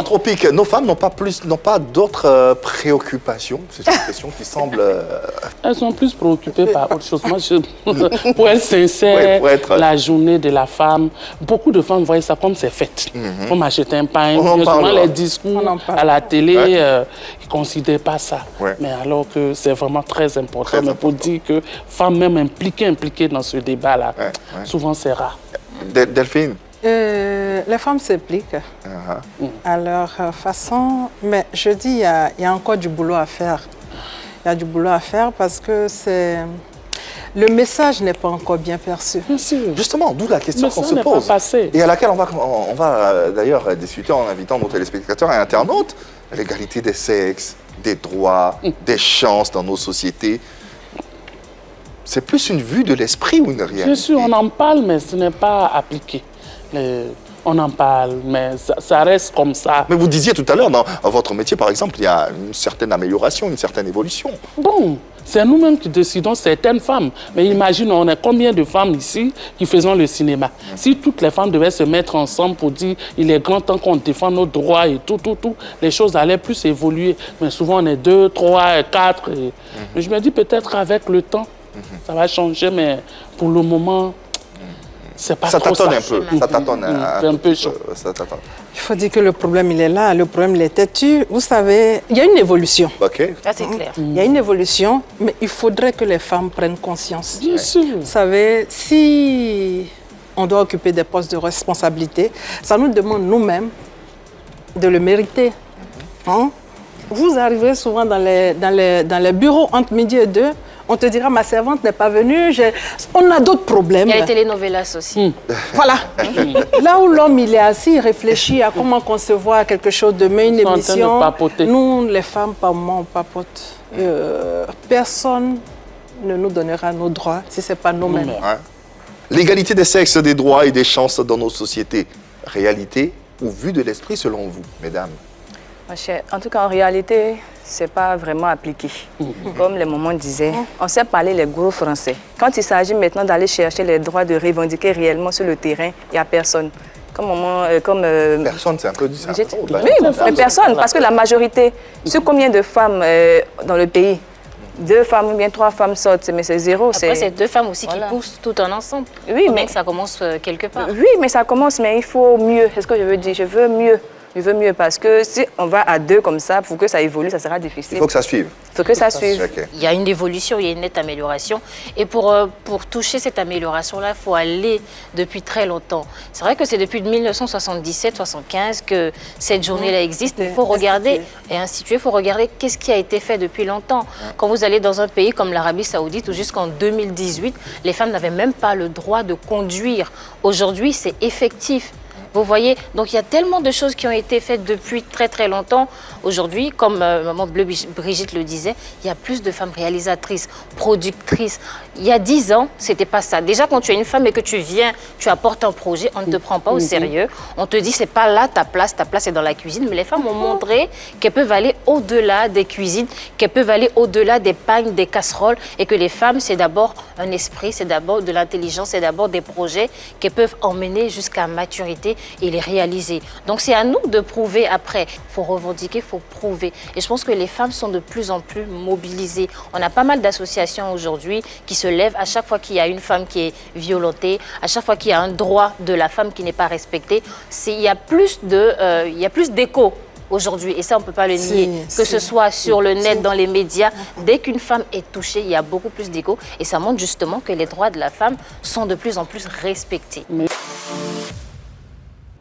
tropique, nos femmes n'ont pas d'autres préoccupations. C'est une question qui semble... Elles sont plus préoccupées par autre chose. Moi, pour être sincère, la journée de la femme, beaucoup de femmes voient ça comme c'est fête. Comme acheter un pain. Souvent, les discours à la télé, ils ne considèrent pas ça. Mais alors que c'est vraiment très important. Mais pour dire que femmes même impliquées dans ce débat-là, souvent c'est rare. Delphine? Les femmes s'impliquent à leur façon, mais je dis il y a encore du boulot à faire. Il y a du boulot à faire parce que le message n'est pas encore bien perçu. Justement, d'où la question qu'on se pose et à laquelle on va d'ailleurs discuter en invitant nos téléspectateurs et internautes. L'égalité des sexes, des droits, des chances dans nos sociétés. C'est plus une vue de l'esprit ou une réalité? Bien sûr, on en parle, mais ce n'est pas appliqué. On en parle, mais ça reste comme ça. Mais vous disiez tout à l'heure, dans votre métier, par exemple, il y a une certaine amélioration, une certaine évolution. Bon, c'est nous-mêmes qui décidons certaines femmes. Mais imagine, on est combien de femmes ici qui faisons le cinéma? Si toutes les femmes devaient se mettre ensemble pour dire il est grand temps qu'on défende nos droits et tout, les choses allaient plus évoluer. Mais souvent, on est 2, 3, 4. Mais je me dis peut-être avec le temps, ça va changer, mais pour le moment... C'est pas ça trop tâtonne un peu. Ça tâtonne un peu chaud. Il faut dire que le problème, il est là. Le problème, il est têtu. Vous savez, il y a une évolution. OK. Ça, c'est clair. Il y a une évolution, mais il faudrait que les femmes prennent conscience. Bien sûr. Vous savez, si on doit occuper des postes de responsabilité, ça nous demande nous-mêmes de le mériter. Vous arrivez souvent dans les bureaux entre midi et 2, on te dira, ma servante n'est pas venue, on a d'autres problèmes. Il y a les télénovelas aussi. Voilà. Là où l'homme, il est assis, il réfléchit à comment concevoir quelque chose de mieux, une émission. Nous, les femmes, par moment, on papote. Personne ne nous donnera nos droits si ce n'est pas nous-mêmes. L'égalité des sexes, des droits et des chances dans nos sociétés. Réalité ou vue de l'esprit selon vous, mesdames? En tout cas, en réalité, ce n'est pas vraiment appliqué. Comme les mamans disaient, on sait parler les gros français. Quand il s'agit maintenant d'aller chercher les droits de revendiquer réellement sur le terrain, il n'y a personne. Personne, c'est un peu dit ça. Oui, mais personne, parce que la majorité, sur combien de femmes dans le pays, 2 femmes ou bien 3 femmes sortent, mais c'est 0. Après, c'est 2 femmes aussi qui poussent tout en ensemble. Oui, mais ça commence quelque part. Oui, mais ça commence, mais il faut mieux. C'est ce que je veux dire. Je veux mieux. Je veux mieux parce que si on va à 2 comme ça, pour que ça évolue, ça sera difficile. Il faut que ça suive. Il faut que ça suive. Okay. Il y a une évolution, il y a une nette amélioration. Et pour toucher cette amélioration-là, il faut aller depuis très longtemps. C'est vrai que c'est depuis 1977-75 que cette journée-là existe. Il faut regarder et instituer, il faut regarder qu'est-ce qui a été fait depuis longtemps. Quand vous allez dans un pays comme l'Arabie Saoudite, où jusqu'en 2018, les femmes n'avaient même pas le droit de conduire. Aujourd'hui, c'est effectif. Vous voyez, donc il y a tellement de choses qui ont été faites depuis très très longtemps. Aujourd'hui, comme maman Bleu Brigitte le disait, il y a plus de femmes réalisatrices, productrices. Il y a 10 ans, c'était pas ça. Déjà, quand tu es une femme et que tu viens, tu apportes un projet, on ne te prend pas au sérieux. On te dit, c'est pas là ta place est dans la cuisine. Mais les femmes ont montré qu'elles peuvent aller au-delà des cuisines, qu'elles peuvent aller au-delà des pagnes, des casseroles, et que les femmes, c'est d'abord un esprit, c'est d'abord de l'intelligence, c'est d'abord des projets qu'elles peuvent emmener jusqu'à maturité et les réaliser. Donc c'est à nous de prouver après. Il faut revendiquer, il faut prouver. Et je pense que les femmes sont de plus en plus mobilisées. On a pas mal d'associations aujourd'hui qui se lèvent à chaque fois qu'il y a une femme qui est violentée, à chaque fois qu'il y a un droit de la femme qui n'est pas respecté. Il y a plus d'écho aujourd'hui, et ça on ne peut pas le nier, que ce soit sur le net, dans les médias. Dès qu'une femme est touchée, il y a beaucoup plus d'écho, et ça montre justement que les droits de la femme sont de plus en plus respectés.